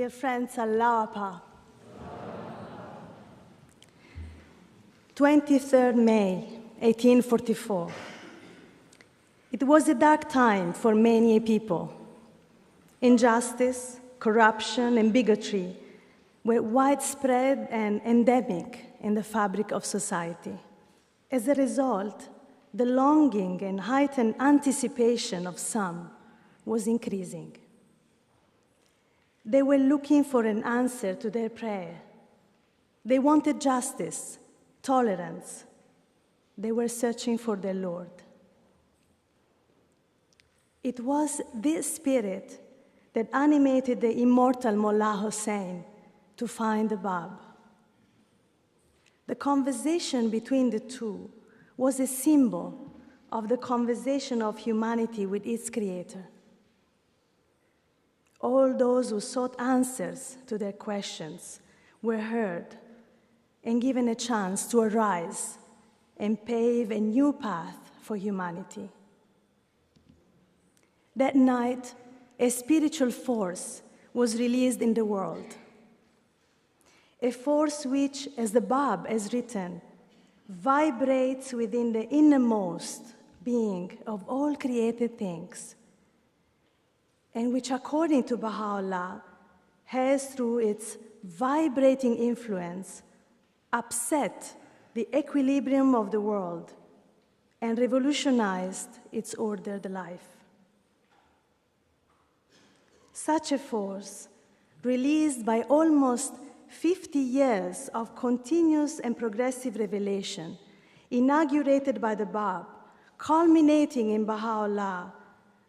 Dear friends, Allah. 23rd May, 1844. It was a dark time for many people. Injustice, corruption, and bigotry were widespread and endemic in the fabric of society. As a result, the longing and heightened anticipation of some was increasing. They were looking for an answer to their prayer. They wanted justice, tolerance. They were searching for their Lord. It was this spirit that animated the immortal Mullah Hussein to find the Bab. The conversation between the two was a symbol of the conversation of humanity with its creator. All those who sought answers to their questions were heard and given a chance to arise and pave a new path for humanity. That night, a spiritual force was released in the world. A force which, as the Bab has written, vibrates within the innermost being of all created things, and which, according to Baha'u'llah, has, through its vibrating influence, upset the equilibrium of the world and revolutionized its ordered life. Such a force, released by almost 50 years of continuous and progressive revelation, inaugurated by the Bab, culminating in Baha'u'llah,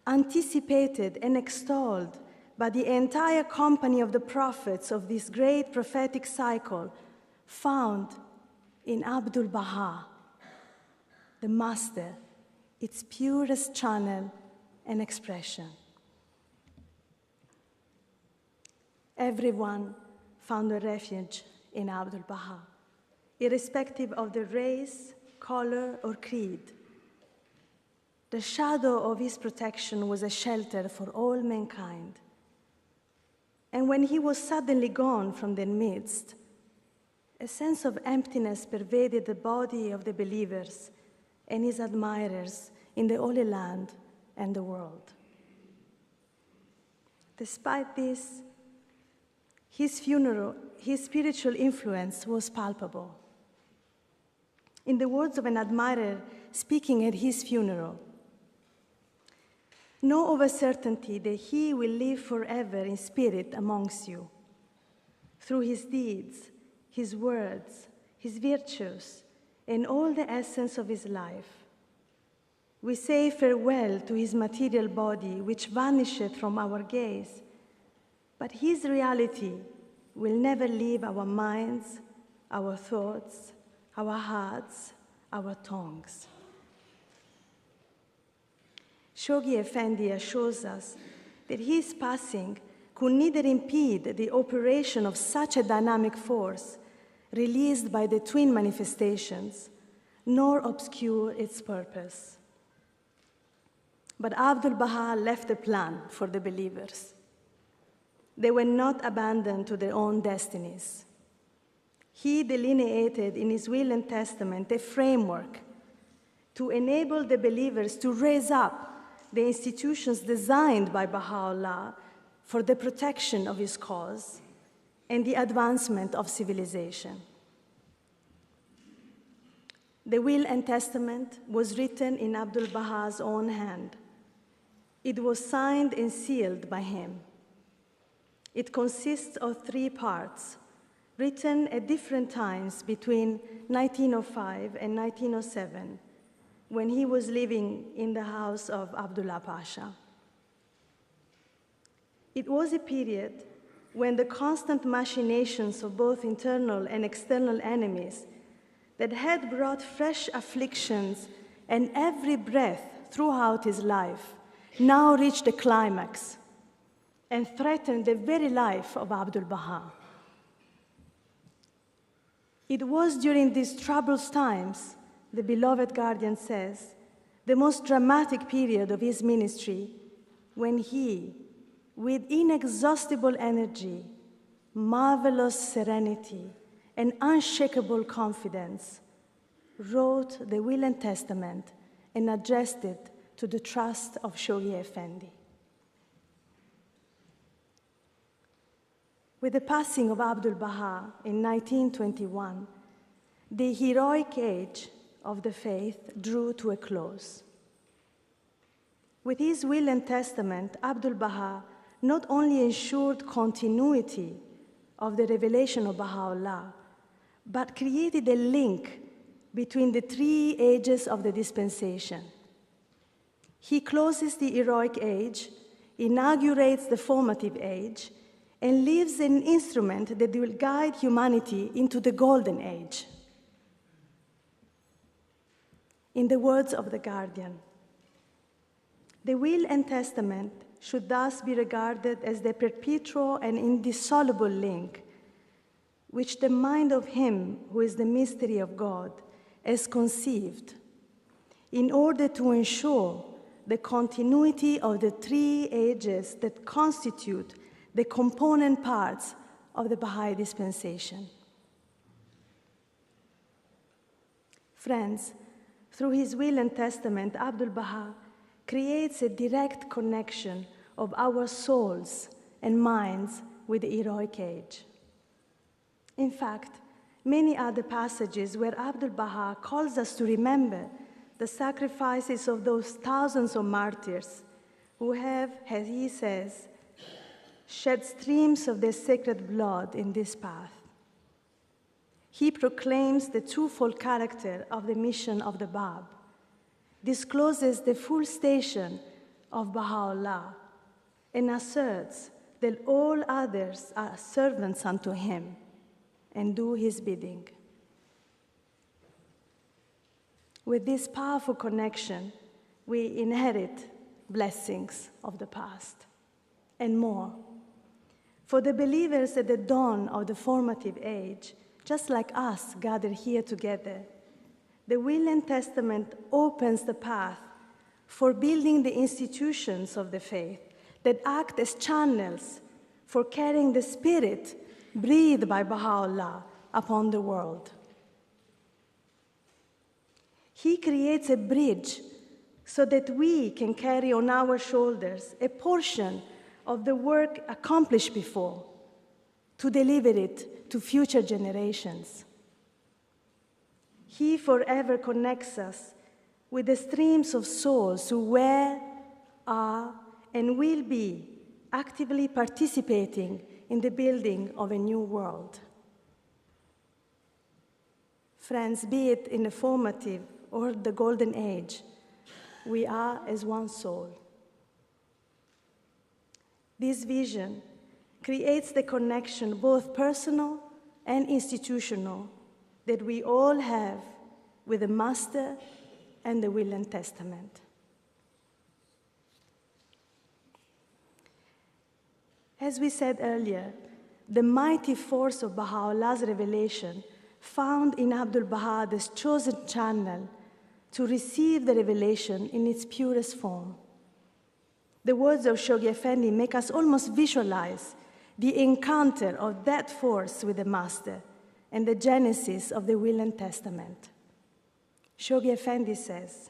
anticipated and extolled by the entire company of the prophets of this great prophetic cycle, found in ʻAbdu'l-Bahá, the Master, its purest channel and expression. Everyone found a refuge in ʻAbdu'l-Bahá, irrespective of their race, color, or creed. The shadow of his protection was a shelter for all mankind. And when he was suddenly gone from their midst, a sense of emptiness pervaded the body of the believers and his admirers in the Holy Land and the world. Despite this, his spiritual influence was palpable. In the words of an admirer speaking at his funeral, "Know of a certainty that he will live forever in spirit amongst you. Through his deeds, his words, his virtues, and all the essence of his life. We say farewell to his material body, which vanisheth from our gaze, but his reality will never leave our minds, our thoughts, our hearts, our tongues." Shoghi Effendi assures us that his passing could neither impede the operation of such a dynamic force released by the twin manifestations, nor obscure its purpose. But ʻAbdu'l-Bahá left a plan for the believers. They were not abandoned to their own destinies. He delineated in his will and testament a framework to enable the believers to raise up the institutions designed by Baha'u'llah for the protection of his cause and the advancement of civilization. The will and testament was written in ʻAbdu'l-Bahá's own hand. It was signed and sealed by him. It consists of 3 parts, written at different times between 1905 and 1907, when he was living in the house of Abdullah Pasha. It was a period when the constant machinations of both internal and external enemies that had brought fresh afflictions and every breath throughout his life now reached a climax and threatened the very life of ʻAbdu'l-Bahá. It was during these troublous times, the beloved guardian says, the most dramatic period of his ministry, when he, with inexhaustible energy marvelous serenity, and unshakable confidence, wrote the Will and Testament and addressed it to the trust of Shoghi Effendi. With the passing of Abdu'l-Bahá in 1921, the heroic age of the faith drew to a close. With his Will and Testament, Abdu'l-Bahá not only ensured continuity of the revelation of Baha'u'llah, but created a link between the three ages of the dispensation. He closes the heroic age, inaugurates the formative age, and leaves an instrument that will guide humanity into the golden age. In the words of the Guardian, the Will and Testament should thus be regarded as the perpetual and indissoluble link which the mind of Him who is the mystery of God has conceived in order to ensure the continuity of the three ages that constitute the component parts of the Baha'i dispensation. Friends, through his Will and Testament, Abdu'l-Bahá creates a direct connection of our souls and minds with the heroic age. In fact, many are the passages where Abdu'l-Bahá calls us to remember the sacrifices of those thousands of martyrs who have, as he says, shed streams of their sacred blood in this path. He proclaims the twofold character of the mission of the Bab, discloses the full station of Baha'u'llah, and asserts that all others are servants unto him and do his bidding. With this powerful connection, we inherit blessings of the past and more. For the believers at the dawn of the formative age, just like us gathered here together, the Will and Testament opens the path for building the institutions of the faith that act as channels for carrying the spirit breathed by Baha'u'llah upon the world. He creates a bridge so that we can carry on our shoulders a portion of the work accomplished before to deliver it to future generations. He forever connects us with the streams of souls who were, are, and will be actively participating in the building of a new world. Friends, be it in the formative or the golden age, we are as one soul. This vision creates the connection, both personal and institutional, that we all have with the Master and the Will and Testament. As we said earlier, the mighty force of Baha'u'llah's revelation found in Abdu'l-Bahá this chosen channel to receive the revelation in its purest form. The words of Shoghi Effendi make us almost visualize the encounter of that force with the Master and the genesis of the Will and Testament. Shoghi Effendi says,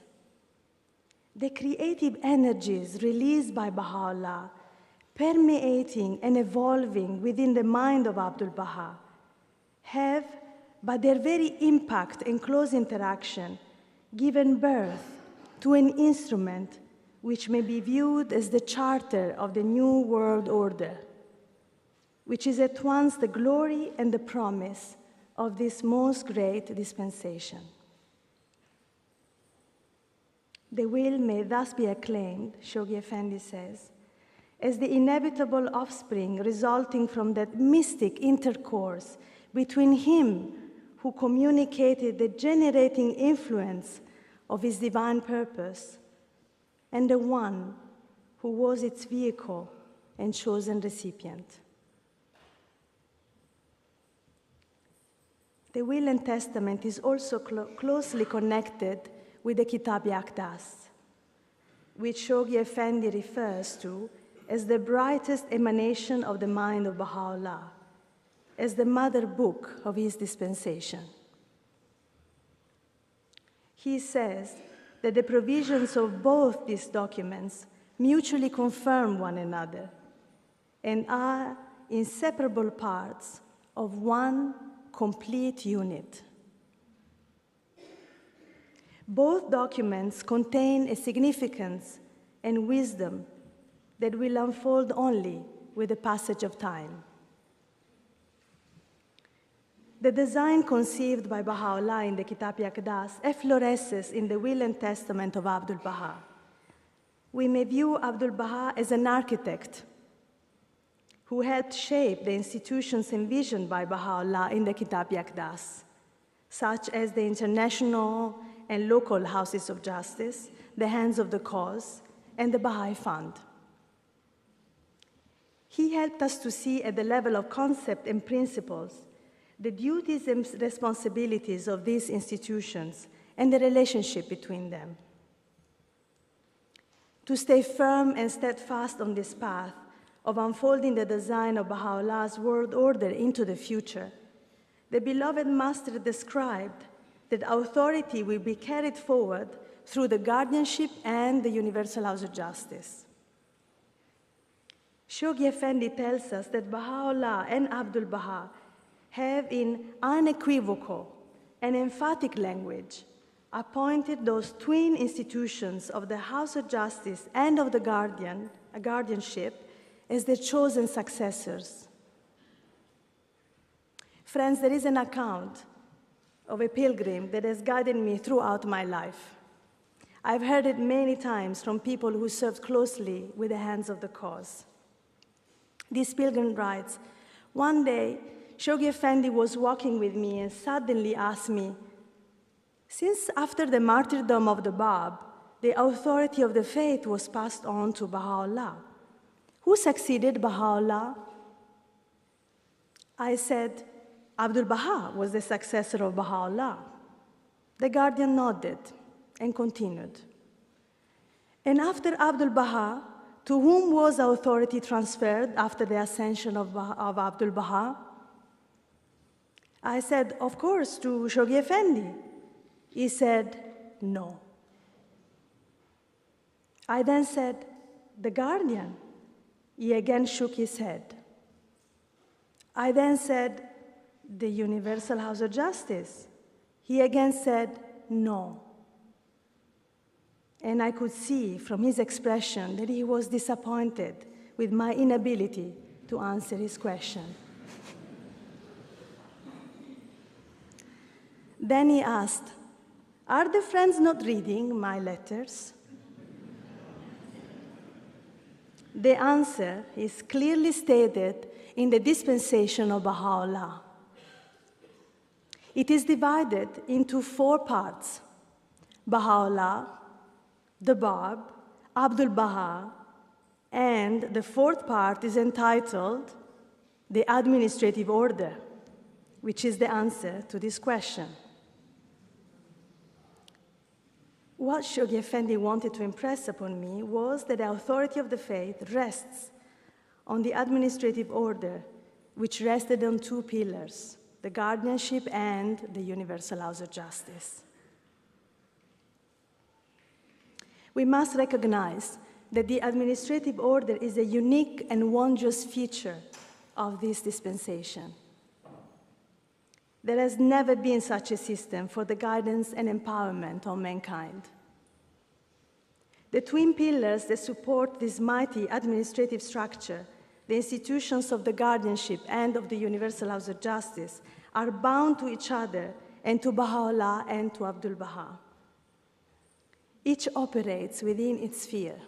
the creative energies released by Baha'u'llah, permeating and evolving within the mind of Abdu'l-Bahá, have, by their very impact and close interaction, given birth to an instrument which may be viewed as the charter of the new world order, which is at once the glory and the promise of this most great dispensation. The will may thus be acclaimed, Shoghi Effendi says, as the inevitable offspring resulting from that mystic intercourse between him who communicated the generating influence of his divine purpose and the one who was its vehicle and chosen recipient. The Will and Testament is also closely connected with the Kitab-i-Aqdas, which Shoghi Effendi refers to as the brightest emanation of the mind of Baha'u'llah, as the mother book of his dispensation. He says that the provisions of both these documents mutually confirm one another and are inseparable parts of one complete unit. Both documents contain a significance and wisdom that will unfold only with the passage of time. The design conceived by Baha'u'llah in the Kitab Yaqdas effloresces in the will and testament of ʻAbdu'l-Bahá. We may view ʻAbdu'l-Bahá as an architect who helped shape the institutions envisioned by Baha'u'llah in the Kitab Yaqdas, such as the international and local houses of justice, the Hands of the Cause, and the Baha'i Fund. He helped us to see at the level of concept and principles the duties and responsibilities of these institutions and the relationship between them. To stay firm and steadfast on this path of unfolding the design of Baha'u'llah's world order into the future, the beloved master described that authority will be carried forward through the guardianship and the Universal House of Justice. Shoghi Effendi tells us that Baha'u'llah and ʻAbdu'l-Bahá have in unequivocal and emphatic language appointed those twin institutions of the House of Justice and of the guardianship as their chosen successors. Friends, there is an account of a pilgrim that has guided me throughout my life. I've heard it many times from people who served closely with the Hands of the Cause. This pilgrim writes, "One day, Shoghi Effendi was walking with me and suddenly asked me, since after the martyrdom of the Bab, the authority of the faith was passed on to Baha'u'llah, who succeeded Baha'u'llah?" I said, "Abdu'l-Bahá was the successor of Baha'u'llah." The guardian nodded and continued. "And after Abdu'l-Bahá, to whom was authority transferred after the ascension of Abdu'l-Bahá?" I said, "Of course, to Shoghi Effendi." He said, "No." I then said, "The guardian." He again shook his head. I then said, "The Universal House of Justice." He again said, "No." And I could see from his expression that he was disappointed with my inability to answer his question. Then he asked, "Are the friends not reading my letters?" The answer is clearly stated in the dispensation of Baha'u'llah. It is divided into 4 parts: Baha'u'llah, the Bab, ʻAbdu'l-Bahá, and the 4th part is entitled the Administrative Order, which is the answer to this question. What Shoghi Effendi wanted to impress upon me was that the authority of the faith rests on the administrative order, which rested on 2 pillars, the guardianship and the Universal House of Justice. We must recognize that the administrative order is a unique and wondrous feature of this dispensation. There has never been such a system for the guidance and empowerment of mankind. The twin pillars that support this mighty administrative structure, the institutions of the guardianship and of the Universal House of Justice, are bound to each other and to Baha'u'llah and to Abdu'l-Bahá. Each operates within its sphere.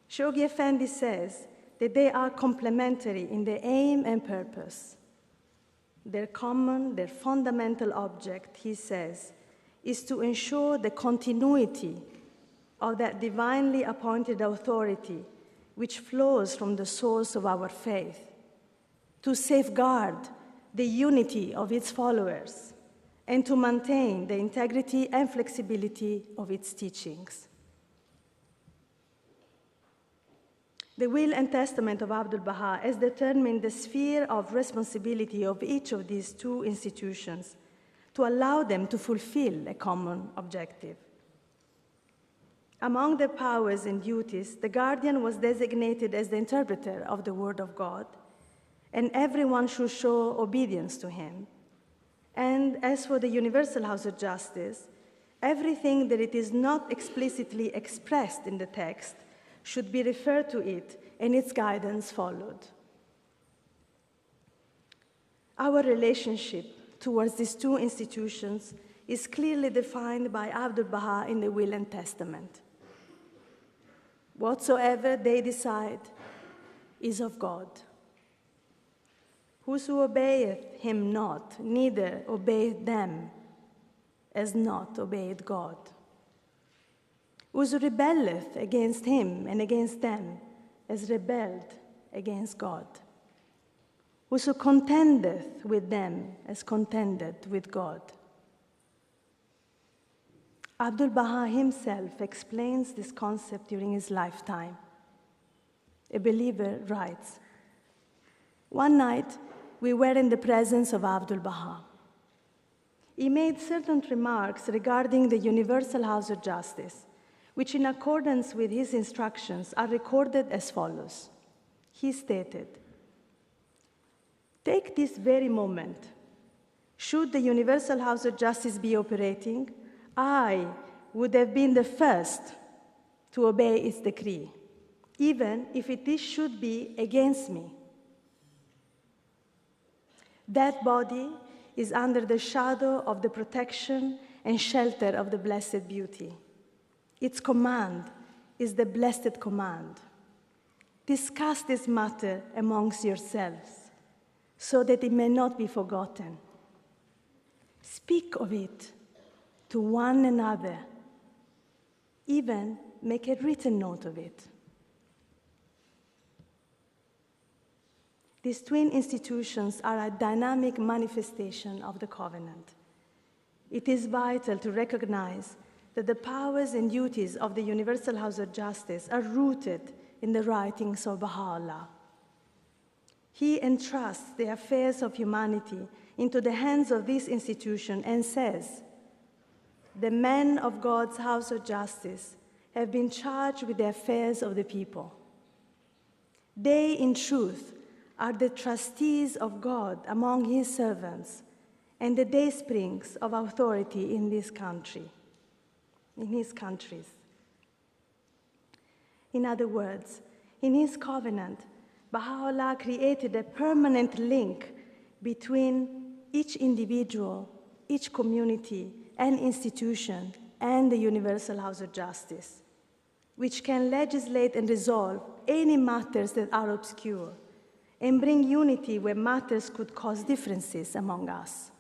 Shoghi Effendi says that they are complementary in their aim and purpose. Their fundamental object, he says, is to ensure the continuity of that divinely appointed authority which flows from the source of our faith, to safeguard the unity of its followers, and to maintain the integrity and flexibility of its teachings. The will and testament of Abdu'l-Bahá has determined the sphere of responsibility of each of these two institutions to allow them to fulfill a common objective. Among their powers and duties, the guardian was designated as the interpreter of the Word of God, and everyone should show obedience to him. And as for the Universal House of Justice, everything that it is not explicitly expressed in the text should be referred to it and its guidance followed. Our relationship towards these two institutions is clearly defined by Abdu'l-Bahá in the Will and Testament. Whatsoever they decide is of God. Whoso obeyeth him not, neither obeyeth them, has not obeyed God. Whoso rebelleth against him and against them, has rebelled against God. Whoso contendeth with them, has contended with God. Abdu'l-Bahá himself explains this concept during his lifetime. A believer writes, "One night, we were in the presence of Abdu'l-Bahá. He made certain remarks regarding the Universal House of Justice, which in accordance with his instructions are recorded as follows. He stated, 'Take this very moment. Should the Universal House of Justice be operating, I would have been the first to obey its decree, even if it should be against me. That body is under the shadow of the protection and shelter of the Blessed Beauty. Its command is the blessed command. Discuss this matter amongst yourselves, so that it may not be forgotten. Speak of it to one another, even make a written note of it.'" These twin institutions are a dynamic manifestation of the covenant. It is vital to recognize that the powers and duties of the Universal House of Justice are rooted in the writings of Baha'u'llah. He entrusts the affairs of humanity into the hands of this institution and says, "The men of God's House of Justice have been charged with the affairs of the people. They, in truth, are the trustees of God among his servants and the daysprings of authority in this country, in his countries." In other words, in his covenant, Baha'u'llah created a permanent link between each individual, each community, and institution, and the Universal House of Justice, which can legislate and resolve any matters that are obscure, and bring unity where matters could cause differences among us.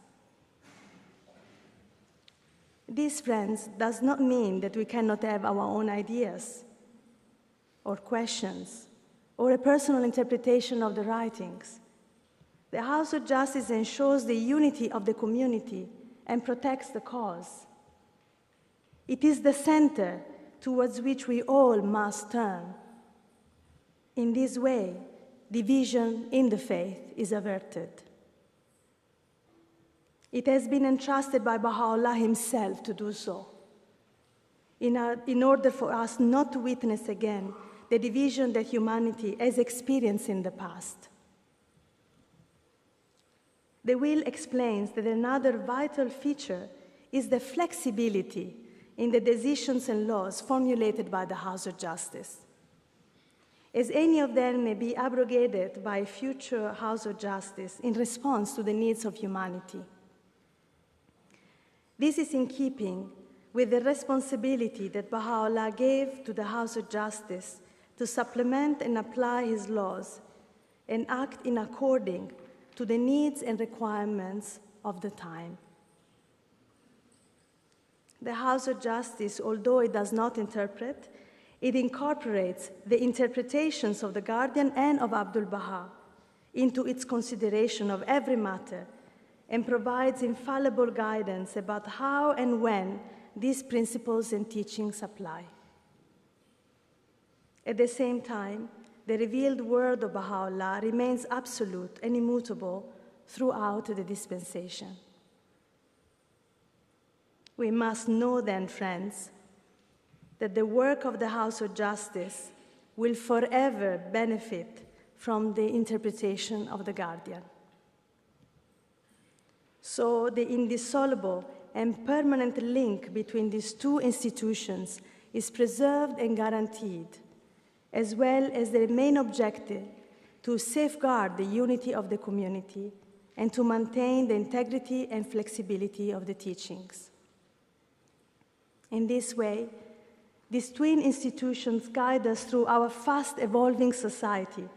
This, friends, does not mean that we cannot have our own ideas or questions or a personal interpretation of the writings. The House of Justice ensures the unity of the community and protects the cause. It is the center towards which we all must turn. In this way, division in the faith is averted. It has been entrusted by Baha'u'llah himself to do so, in order for us not to witness again the division that humanity has experienced in the past. The will explains that another vital feature is the flexibility in the decisions and laws formulated by the House of Justice, as any of them may be abrogated by a future House of Justice in response to the needs of humanity. This is in keeping with the responsibility that Baha'u'llah gave to the House of Justice to supplement and apply his laws and act in according to the needs and requirements of the time. The House of Justice, although it does not interpret, it incorporates the interpretations of the Guardian and of Abdu'l-Bahá into its consideration of every matter and provides infallible guidance about how and when these principles and teachings apply. At the same time, the revealed word of Baha'u'llah remains absolute and immutable throughout the dispensation. We must know then, friends, that the work of the House of Justice will forever benefit from the interpretation of the Guardian. So the indissoluble and permanent link between these two institutions is preserved and guaranteed, as well as the main objective to safeguard the unity of the community and to maintain the integrity and flexibility of the teachings. In this way, these twin institutions guide us through our fast-evolving society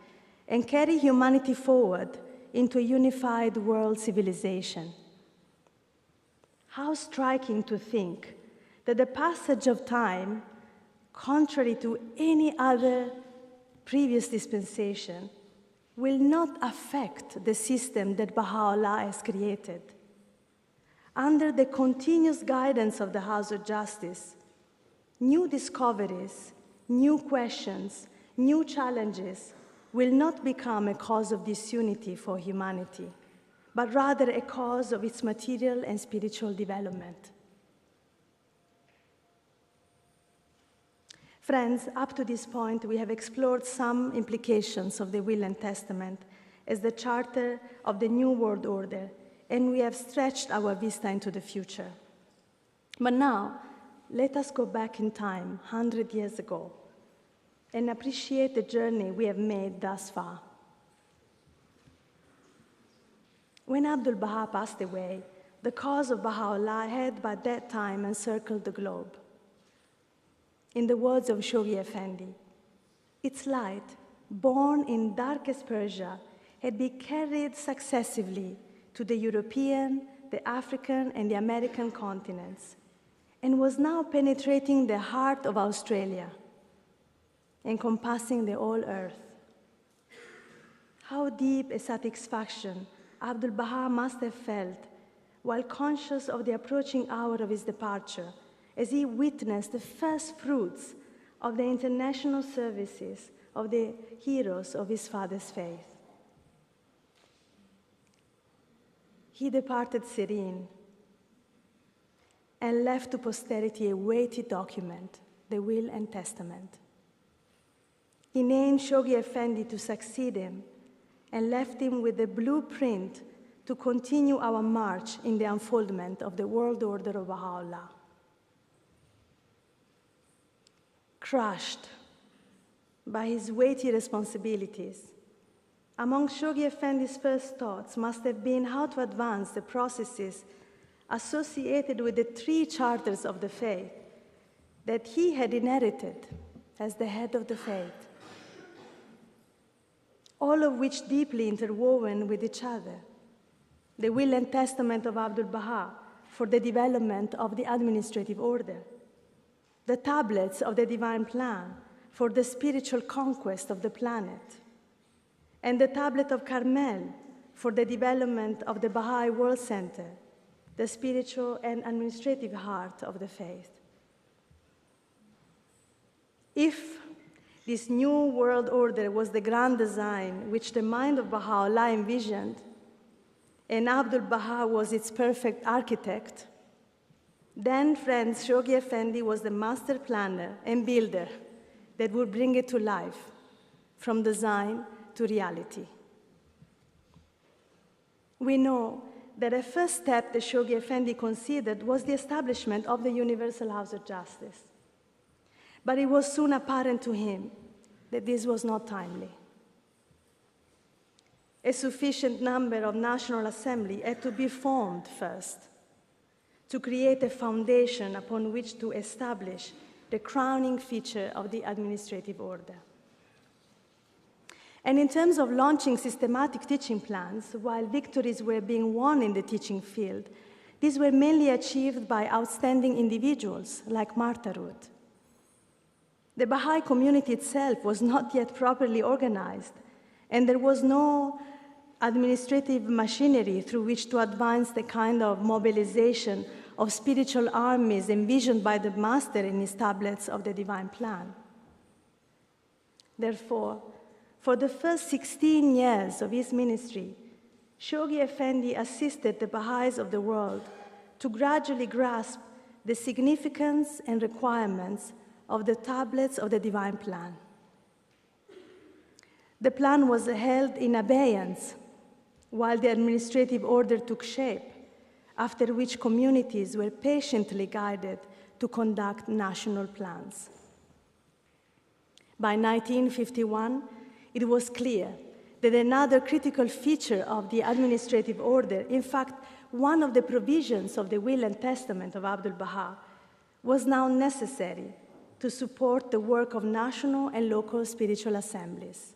and carry humanity forward into a unified world civilization. How striking to think that the passage of time, contrary to any other previous dispensation, will not affect the system that Baha'u'llah has created. Under the continuous guidance of the House of Justice, new discoveries, new questions, new challenges will not become a cause of disunity for humanity, but rather a cause of its material and spiritual development. Friends, up to this point, we have explored some implications of the Will and Testament as the charter of the New World Order, and we have stretched our vista into the future. But now, let us go back in time, 100 years ago, and appreciate the journey we have made thus far. When ʻAbdu'l-Bahá passed away, the cause of Baha'u'llah had by that time encircled the globe. In the words of Shoghi Effendi, its light, born in darkest Persia, had been carried successively to the European, the African, and the American continents, and was now penetrating the heart of Australia, encompassing the whole earth. How deep a satisfaction Abdu'l-Bahá must have felt while conscious of the approaching hour of his departure, as he witnessed the first fruits of the international services of the heroes of his father's faith. He departed serene and left to posterity a weighty document, the Will and Testament. He named Shoghi Effendi to succeed him and left him with the blueprint to continue our march in the unfoldment of the world order of Baha'u'llah. Crushed by his weighty responsibilities, among Shoghi Effendi's first thoughts must have been how to advance the processes associated with the three charters of the faith that he had inherited as the head of the faith, all of which deeply interwoven with each other. The Will and Testament of Abdu'l-Bahá for the development of the administrative order, the tablets of the divine plan for the spiritual conquest of the planet, and the tablet of Carmel for the development of the Baha'i World Center, the spiritual and administrative heart of the faith. If this new world order was the grand design which the mind of Baha'u'llah envisioned, and Abdu'l-Bahá was its perfect architect, then, friends, Shoghi Effendi was the master planner and builder that would bring it to life, from design to reality. We know that a first step that Shoghi Effendi considered was the establishment of the Universal House of Justice. But it was soon apparent to him that this was not timely. A sufficient number of National Assembly had to be formed first to create a foundation upon which to establish the crowning feature of the administrative order. And in terms of launching systematic teaching plans, while victories were being won in the teaching field, these were mainly achieved by outstanding individuals like Martha Ruth. The Baha'i community itself was not yet properly organized, and there was no administrative machinery through which to advance the kind of mobilization of spiritual armies envisioned by the Master in his tablets of the divine plan. Therefore, For the first 16 years of his ministry, Shoghi Effendi assisted the Baha'is of the world to gradually grasp the significance and requirements of the tablets of the divine plan. The plan was held in abeyance while the administrative order took shape, after which communities were patiently guided to conduct national plans. By 1951, it was clear that another critical feature of the administrative order, in fact, one of the provisions of the will and testament of Abdu'l-Bahá, was now necessary to support the work of national and local spiritual assemblies.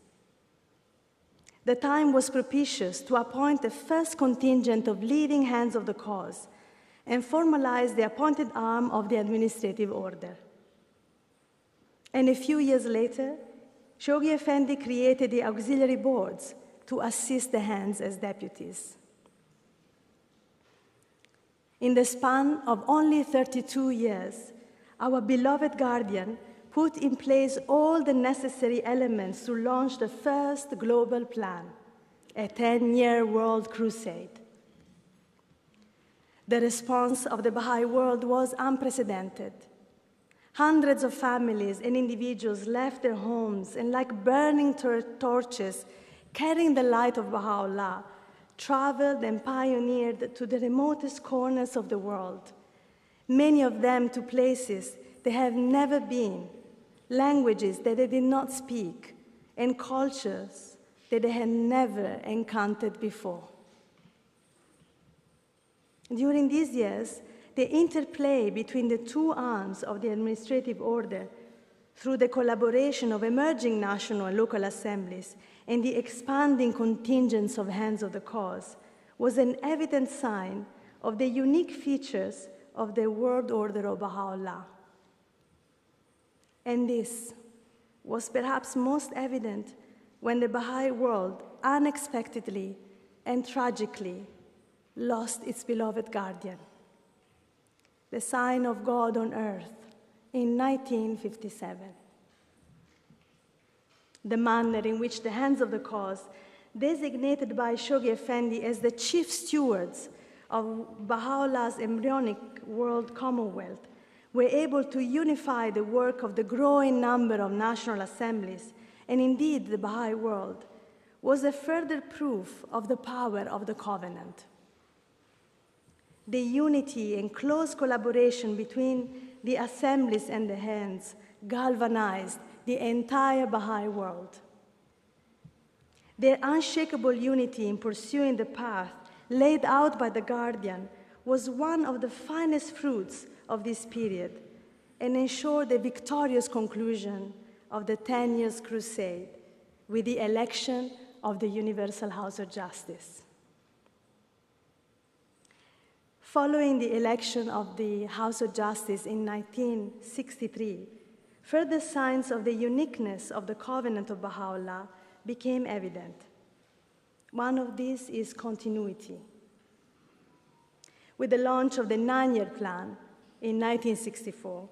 The time was propitious to appoint the first contingent of leading hands of the cause and formalize the appointed arm of the administrative order. And a few years later, Shoghi Effendi created the auxiliary boards to assist the hands as deputies. In the span of only 32 years, our beloved guardian put in place all the necessary elements to launch the first global plan, a 10-year world crusade. The response of the Baha'i world was unprecedented. Hundreds of families and individuals left their homes and, like burning torches, carrying the light of Baha'u'llah, traveled and pioneered to the remotest corners of the world, many of them to places they have never been, languages that they did not speak, and cultures that they had never encountered before. During these years, the interplay between the two arms of the administrative order, through the collaboration of emerging national and local assemblies and the expanding contingents of hands of the cause, was an evident sign of the unique features of the world order of Baha'u'llah. And this was perhaps most evident when the Baha'i world unexpectedly and tragically lost its beloved guardian, the sign of God on earth, in 1957. The manner in which the hands of the cause, designated by Shoghi Effendi as the chief stewards of Baha'u'llah's embryonic world commonwealth, were able to unify the work of the growing number of national assemblies, and indeed the Baha'i world, was a further proof of the power of the covenant. The unity and close collaboration between the assemblies and the hands galvanized the entire Baha'i world. Their unshakable unity in pursuing the path laid out by the guardian was one of the finest fruits of this period and ensured the victorious conclusion of the 10 years crusade with the election of the Universal House of Justice. Following the election of the House of Justice in 1963, further signs of the uniqueness of the covenant of Baha'u'llah became evident. One of these is continuity. With the launch of the 9-year plan in 1964,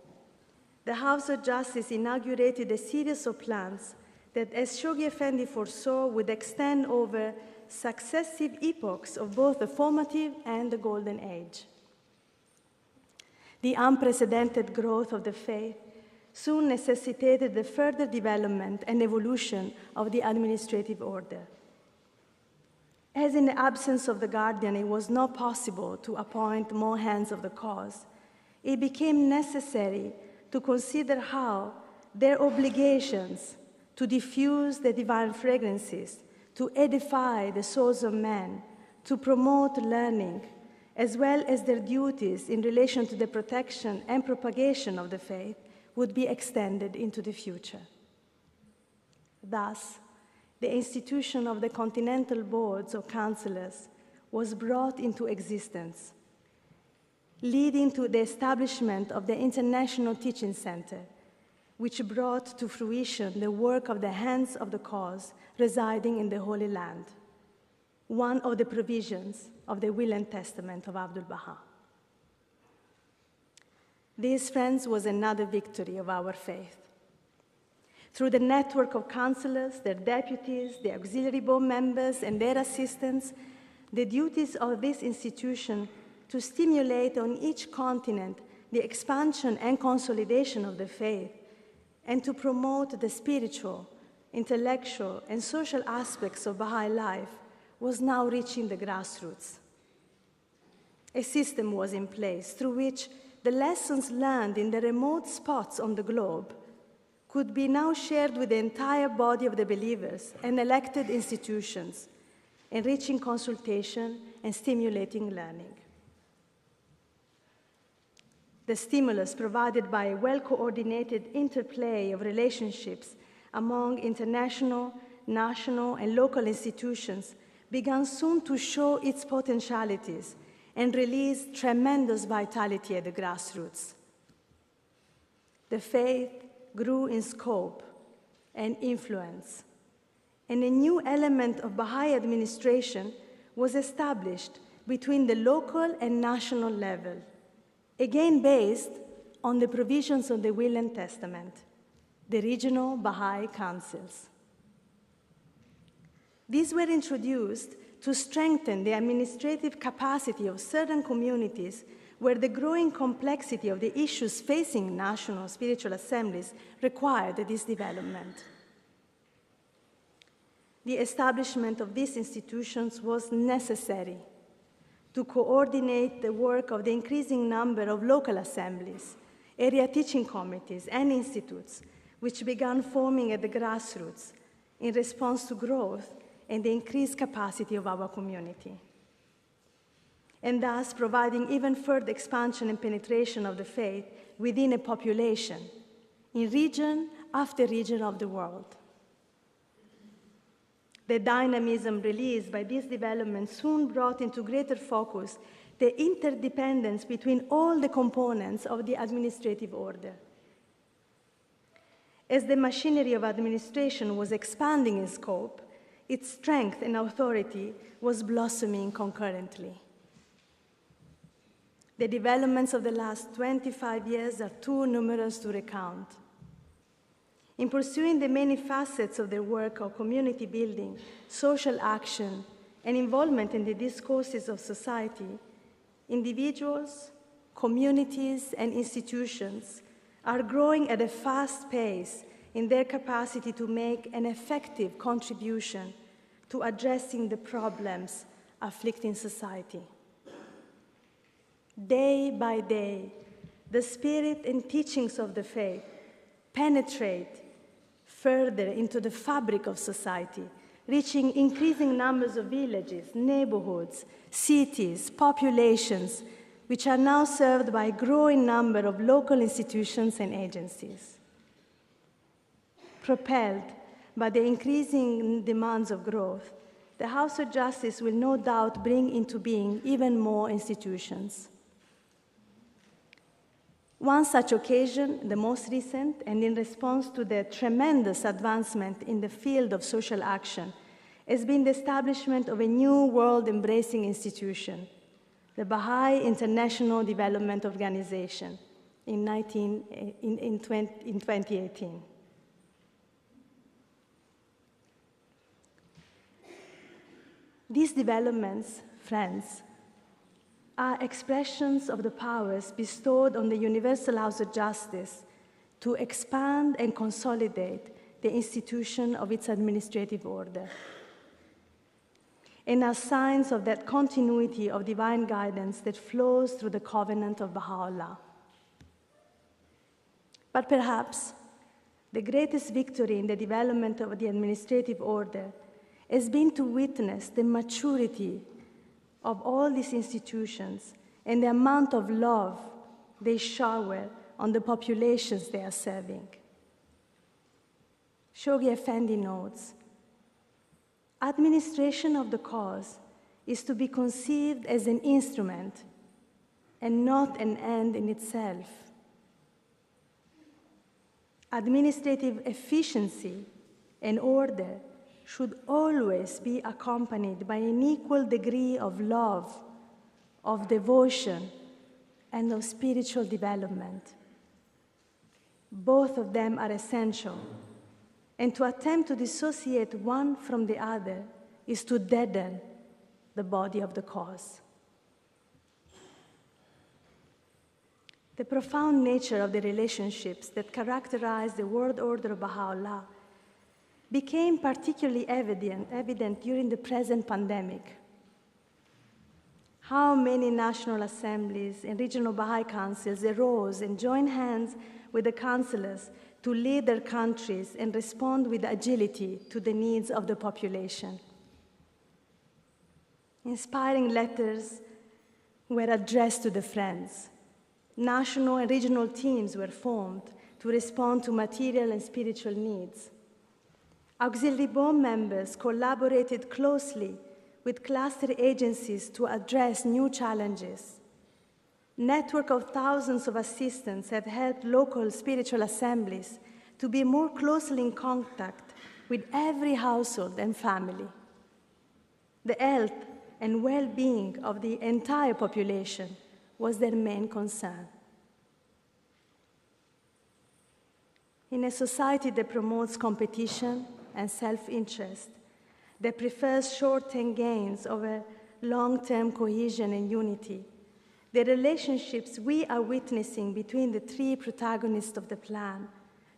the House of Justice inaugurated a series of plans that, as Shoghi Effendi foresaw, would extend over successive epochs of both the formative and the golden age. The unprecedented growth of the faith soon necessitated the further development and evolution of the administrative order. As in the absence of the guardian, it was not possible to appoint more hands of the cause, it became necessary to consider how their obligations to diffuse the divine fragrances, to edify the souls of men, to promote learning, as well as their duties in relation to the protection and propagation of the faith, would be extended into the future. Thus, the institution of the continental boards of counselors was brought into existence, leading to the establishment of the International Teaching Center, which brought to fruition the work of the hands of the cause residing in the Holy Land, one of the provisions of the will and testament of Abdu'l-Bahá. This, friends, was another victory of our faith. through the network of counselors, their deputies, the auxiliary board members, and their assistants, the duties of this institution to stimulate on each continent the expansion and consolidation of the faith, and to promote the spiritual, intellectual, and social aspects of Baha'i life was now reaching the grassroots. A system was in place through which the lessons learned in the remote spots on the globe could be now shared with the entire body of the believers and elected institutions, enriching consultation and stimulating learning. The stimulus provided by a well-coordinated interplay of relationships among international, national, and local institutions began soon to show its potentialities and release tremendous vitality at the grassroots. The faith grew in scope and influence, and a new element of Baha'i administration was established between the local and national level, again based on the provisions of the Will and Testament, the regional Baha'i councils. These were introduced to strengthen the administrative capacity of certain communities where the growing complexity of the issues facing national spiritual assemblies required this development. The establishment of these institutions was necessary to coordinate the work of the increasing number of local assemblies, area teaching committees, and institutes, which began forming at the grassroots in response to growth and the increased capacity of our community, and thus providing even further expansion and penetration of the faith within a population in region after region of the world. The dynamism released by this development soon brought into greater focus the interdependence between all the components of the administrative order. As the machinery of administration was expanding in scope, its strength and authority was blossoming concurrently. The developments of the last 25 years are too numerous to recount. In pursuing the many facets of their work of community building, social action, and involvement in the discourses of society, individuals, communities, and institutions are growing at a fast pace in their capacity to make an effective contribution to addressing the problems afflicting society. Day by day, the spirit and teachings of the faith penetrate further into the fabric of society, reaching increasing numbers of villages, neighborhoods, cities, populations, which are now served by a growing number of local institutions and agencies. Propelled by the increasing demands of growth, the House of Justice will no doubt bring into being even more institutions. One such occasion, the most recent, and in response to the tremendous advancement in the field of social action, has been the establishment of a new world-embracing institution, the Baha'i International Development Organization, in 2018. These developments, friends, are expressions of the powers bestowed on the Universal House of Justice to expand and consolidate the institution of its administrative order, and are signs of that continuity of divine guidance that flows through the covenant of Baha'u'llah. But perhaps the greatest victory in the development of the administrative order has been to witness the maturity of all these institutions and the amount of love they shower on the populations they are serving. Shoghi Effendi notes, administration of the cause is to be conceived as an instrument and not an end in itself. Administrative efficiency and order should always be accompanied by an equal degree of love, of devotion, and of spiritual development. Both of them are essential and to attempt to dissociate one from the other is to deaden the body of the cause. The profound nature of the relationships that characterize the world order of Baha'u'llah became particularly evident during the present pandemic. How many national assemblies and regional Baha'i councils arose and joined hands with the councillors to lead their countries and respond with agility to the needs of the population. Inspiring letters were addressed to the Friends. National and regional teams were formed to respond to material and spiritual needs. Auxiliary board members collaborated closely with cluster agencies to address new challenges. Network of thousands of assistants have helped local spiritual assemblies to be more closely in contact with every household and family. The health and well-being of the entire population was their main concern. In a society that promotes competition and self-interest, that prefers short-term gains over long-term cohesion and unity, the relationships we are witnessing between the three protagonists of the plan,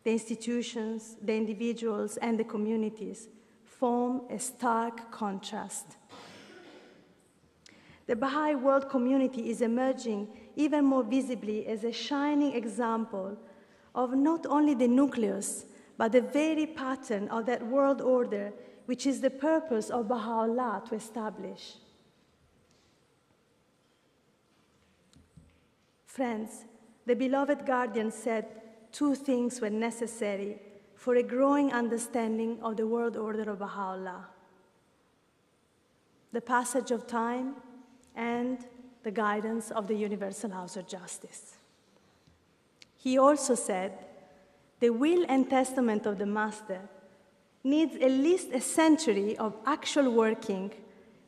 the institutions, the individuals, and the communities, form a stark contrast. The Baha'i world community is emerging even more visibly as a shining example of not only the nucleus, but the very pattern of that world order which is the purpose of Baha'u'llah to establish. Friends, the beloved guardian said two things were necessary for a growing understanding of the world order of Baha'u'llah: the passage of time and the guidance of the Universal House of Justice. He also said, the will and testament of the Master needs at least a century of actual working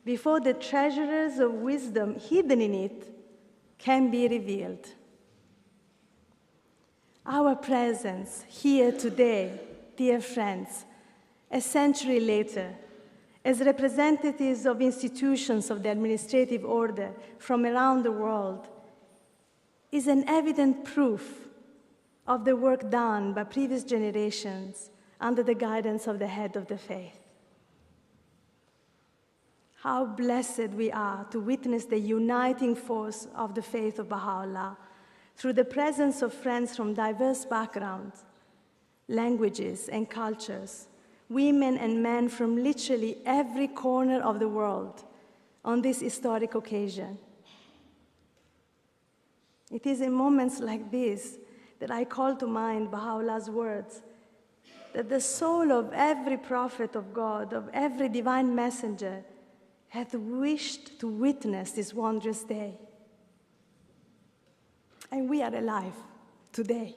before the treasures of wisdom hidden in it can be revealed. Our presence here today, dear friends, a century later, as representatives of institutions of the administrative order from around the world, is an evident proof of the work done by previous generations under the guidance of the head of the faith. How blessed we are to witness the uniting force of the faith of Baha'u'llah through the presence of friends from diverse backgrounds, languages, and cultures, women and men from literally every corner of the world on this historic occasion. It is in moments like this that I call to mind Baha'u'llah's words, that the soul of every prophet of God, of every divine messenger, hath wished to witness this wondrous day. And we are alive today.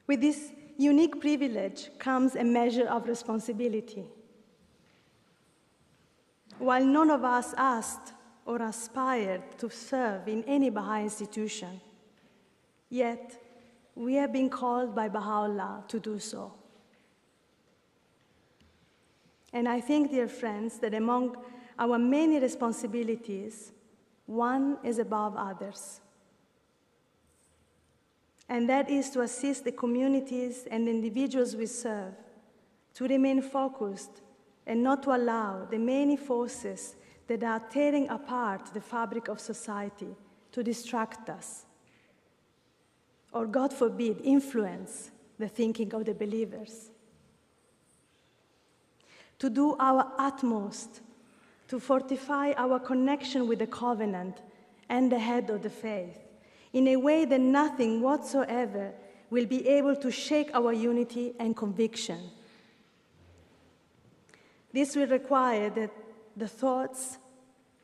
With this unique privilege comes a measure of responsibility. While none of us asked or aspired to serve in any Baha'i institution, yet we have been called by Baha'u'llah to do so. And I think, dear friends, that among our many responsibilities, one is above others. And that is to assist the communities and individuals we serve to remain focused and not to allow the many forces that are tearing apart the fabric of society to distract us, or, God forbid, influence the thinking of the believers. To do our utmost to fortify our connection with the covenant and the head of the faith in a way that nothing whatsoever will be able to shake our unity and conviction. This will require that the thoughts,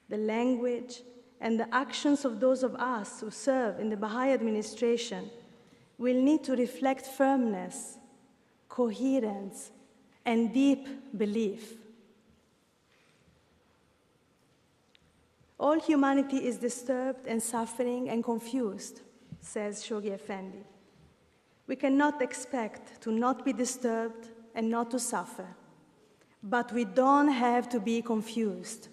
the language, and the actions of those of us who serve in the Baha'i administration will need to reflect firmness, coherence, and deep belief. All humanity is disturbed and suffering and confused, says Shoghi Effendi. We cannot expect to not be disturbed and not to suffer, but we don't have to be confused.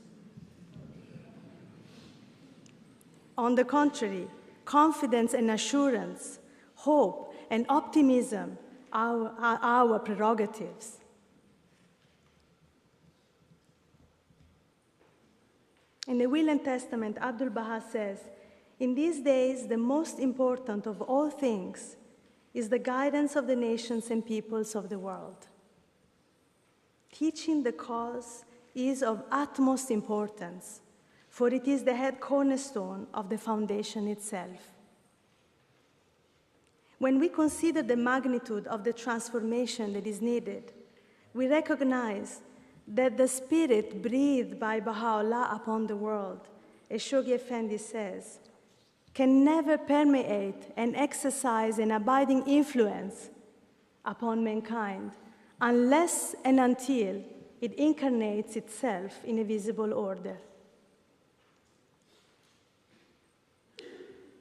On the contrary, confidence and assurance, hope and optimism are our prerogatives. In the Will and Testament, Abdu'l-Bahá says, "In these days, the most important of all things is the guidance of the nations and peoples of the world. Teaching the cause is of utmost importance, for it is the head cornerstone of the foundation itself." When we consider the magnitude of the transformation that is needed, we recognize that the spirit breathed by Baha'u'llah upon the world, as Shoghi Effendi says, can never permeate and exercise an abiding influence upon mankind unless and until it incarnates itself in a visible order.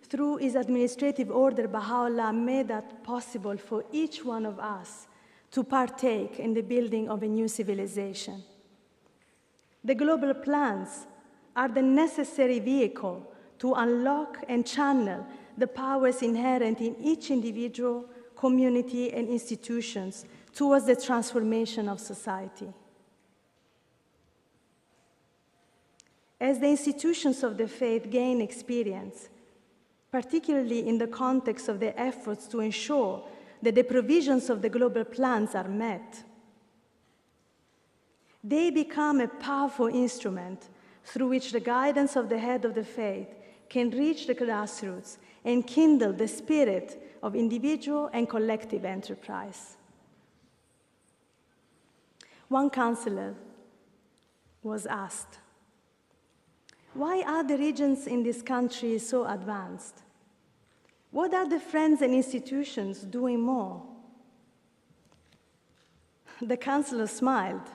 Through his administrative order, Baha'u'llah made that possible for each one of us to partake in the building of a new civilization. The global plans are the necessary vehicle to unlock and channel the powers inherent in each individual, community, and institutions towards the transformation of society. As the institutions of the faith gain experience, particularly in the context of their efforts to ensure that the provisions of the global plans are met, they become a powerful instrument through which the guidance of the head of the faith can reach the grassroots and kindle the spirit of individual and collective enterprise. One counselor was asked, "Why are the regions in this country so advanced? What are the friends and institutions doing more?" The counselor smiled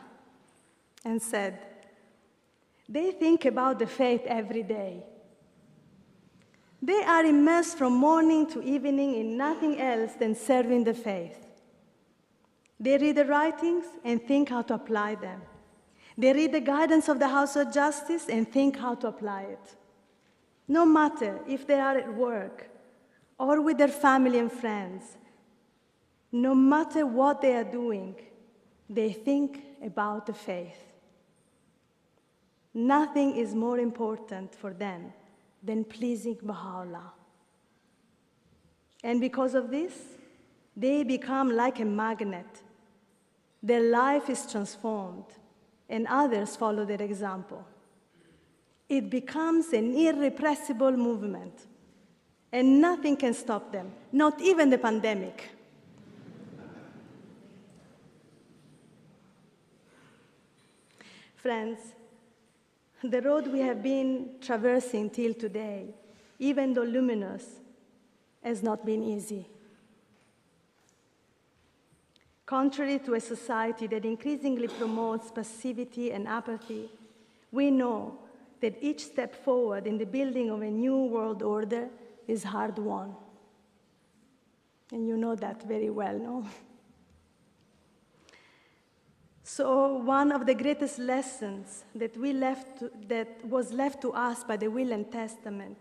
and said, "They think about the faith every day. They are immersed from morning to evening in nothing else than serving the faith. They read the writings and think how to apply them. They read the guidance of the House of Justice and think how to apply it. No matter if they are at work or with their family and friends, no matter what they are doing, they think about the faith. Nothing is more important for them than pleasing Baha'u'llah. And because of this, they become like a magnet. Their life is transformed, and others follow their example. It becomes an irrepressible movement, and nothing can stop them, not even the pandemic." Friends, the road we have been traversing till today, even though luminous, has not been easy. Contrary to a society that increasingly promotes passivity and apathy, we know that each step forward in the building of a new world order is hard-won. And you know that very well, no? So one of the greatest lessons that was left to us by the Will and Testament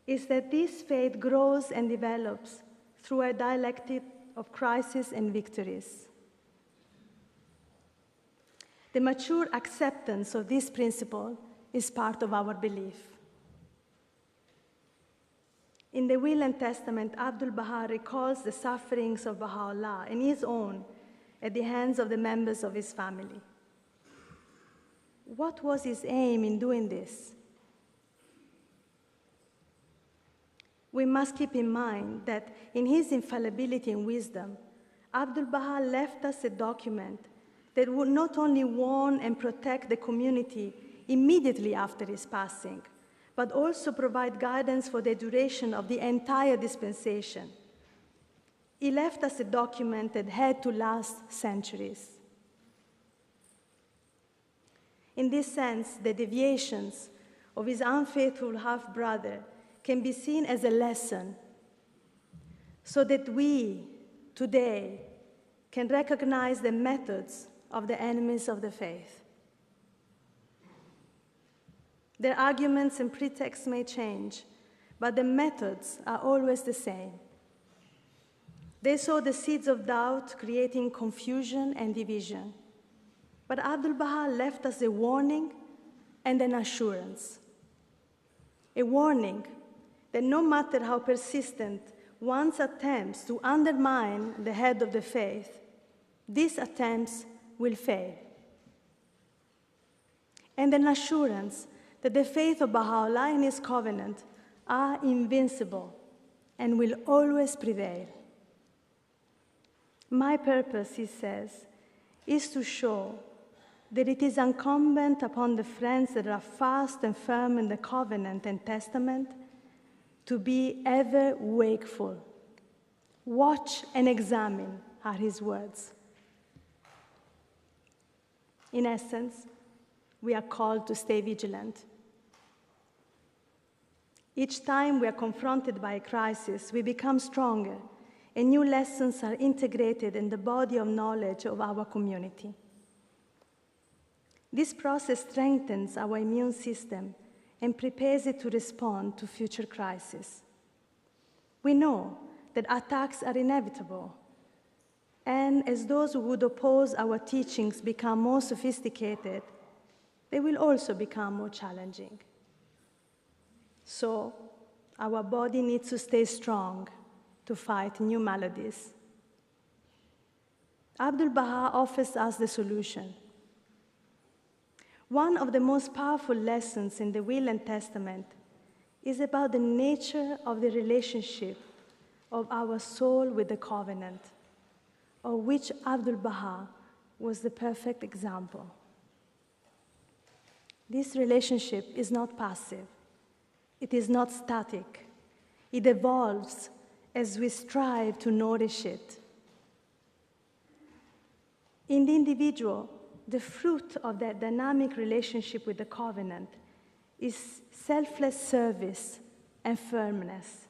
is that this faith grows and develops through a dialectic of crises and victories. The mature acceptance of this principle is part of our belief. In the Will and Testament, Abdu'l-Bahá recalls the sufferings of Baha'u'llah and his own at the hands of the members of his family. What was his aim in doing this? We must keep in mind that in his infallibility and wisdom, Abdu'l-Bahá left us a document that would not only warn and protect the community immediately after his passing, but also provide guidance for the duration of the entire dispensation. He left us a document that had to last centuries. In this sense, the deviations of his unfaithful half-brother can be seen as a lesson so that we, today, can recognize the methods of the enemies of the faith. Their arguments and pretexts may change, but the methods are always the same. They sow the seeds of doubt, creating confusion and division. But Abdu'l-Bahá left us a warning and an assurance. A warning that no matter how persistent one's attempts to undermine the head of the faith, these attempts will fail. And an assurance that the faith of Baha'u'llah and his covenant are invincible and will always prevail. My purpose, he says, is to show that it is incumbent upon the friends that are fast and firm in the covenant and testament to be ever wakeful. Watch and examine are his words. In essence, we are called to stay vigilant. Each time we are confronted by a crisis, we become stronger, and new lessons are integrated in the body of knowledge of our community. This process strengthens our immune system and prepares it to respond to future crises. We know that attacks are inevitable, and as those who would oppose our teachings become more sophisticated, they will also become more challenging. So, our body needs to stay strong to fight new maladies. Abdu'l-Bahá offers us the solution. One of the most powerful lessons in the Will and Testament is about the nature of the relationship of our soul with the covenant, of which Abdu'l-Bahá was the perfect example. This relationship is not passive. It is not static. It evolves as we strive to nourish it. In the individual, the fruit of that dynamic relationship with the covenant is selfless service and firmness.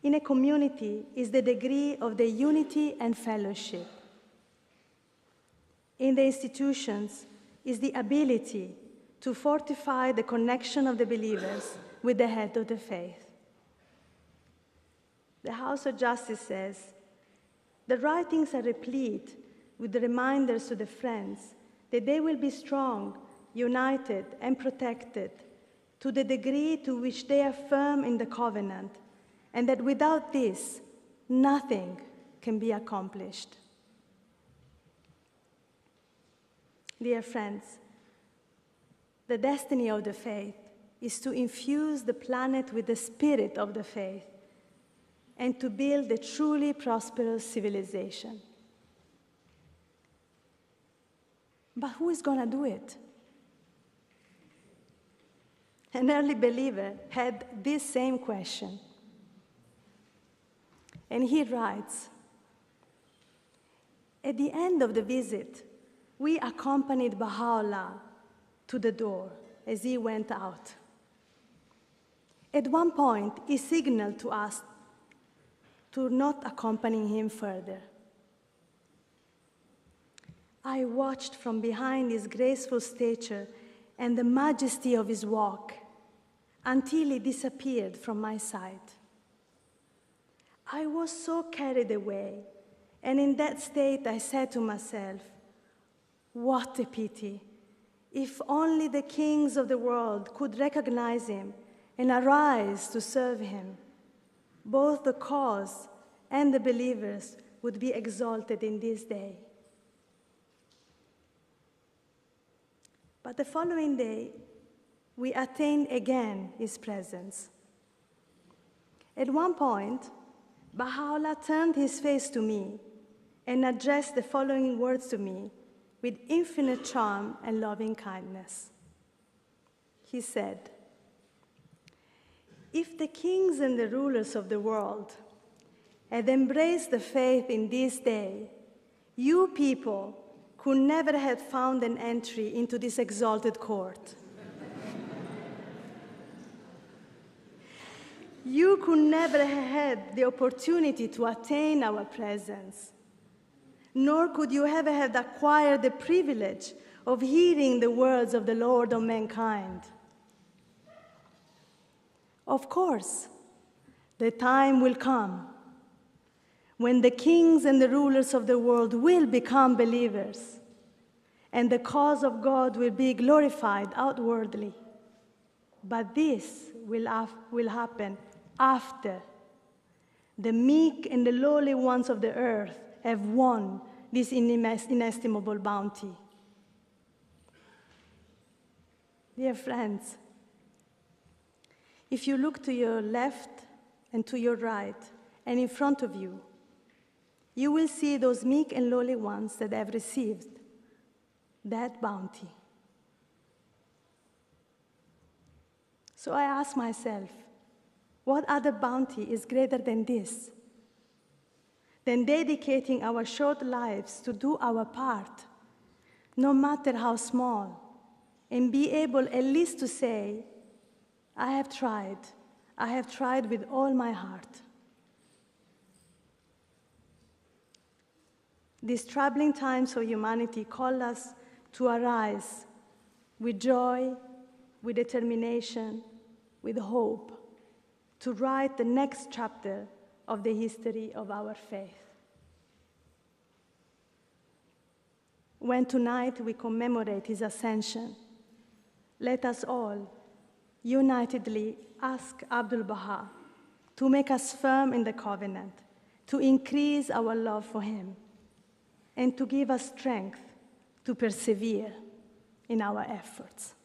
In a community is the degree of the unity and fellowship. In the institutions is the ability to fortify the connection of the believers with the head of the faith. The House of Justice says, the writings are replete with the reminders to the friends that they will be strong, united, and protected to the degree to which they are firm in the covenant, and that without this, nothing can be accomplished. Dear friends, the destiny of the faith is to infuse the planet with the spirit of the faith and to build a truly prosperous civilization. But who is going to do it? An early believer had this same question. And he writes, at the end of the visit, we accompanied Baha'u'llah to the door as he went out. At one point, he signaled to us to not accompany him further. I watched from behind his graceful stature and the majesty of his walk until he disappeared from my sight. I was so carried away, and in that state I said to myself, what a pity. If only the kings of the world could recognize him and arise to serve him, both the cause and the believers would be exalted in this day. But the following day, we attained again his presence. At one point, Baha'u'llah turned his face to me and addressed the following words to me with infinite charm and loving kindness. He said, if the kings and the rulers of the world had embraced the faith in this day, you people could never have found an entry into this exalted court. You could never have had the opportunity to attain our presence, nor could you ever have acquired the privilege of hearing the words of the Lord of mankind. Of course, the time will come when the kings and the rulers of the world will become believers, and the cause of God will be glorified outwardly. But this will happen after the meek and the lowly ones of the earth have won this inestimable bounty. Dear friends, if you look to your left and to your right and in front of you, you will see those meek and lowly ones that have received that bounty. So I ask myself, what other bounty is greater than this? Than dedicating our short lives to do our part, no matter how small, and be able at least to say, I have tried with all my heart. These troubling times for humanity call us to arise with joy, with determination, with hope, to write the next chapter of the history of our faith. When tonight we commemorate his ascension, let us all unitedly ask Abdu'l-Bahá to make us firm in the covenant, to increase our love for him, and to give us strength to persevere in our efforts.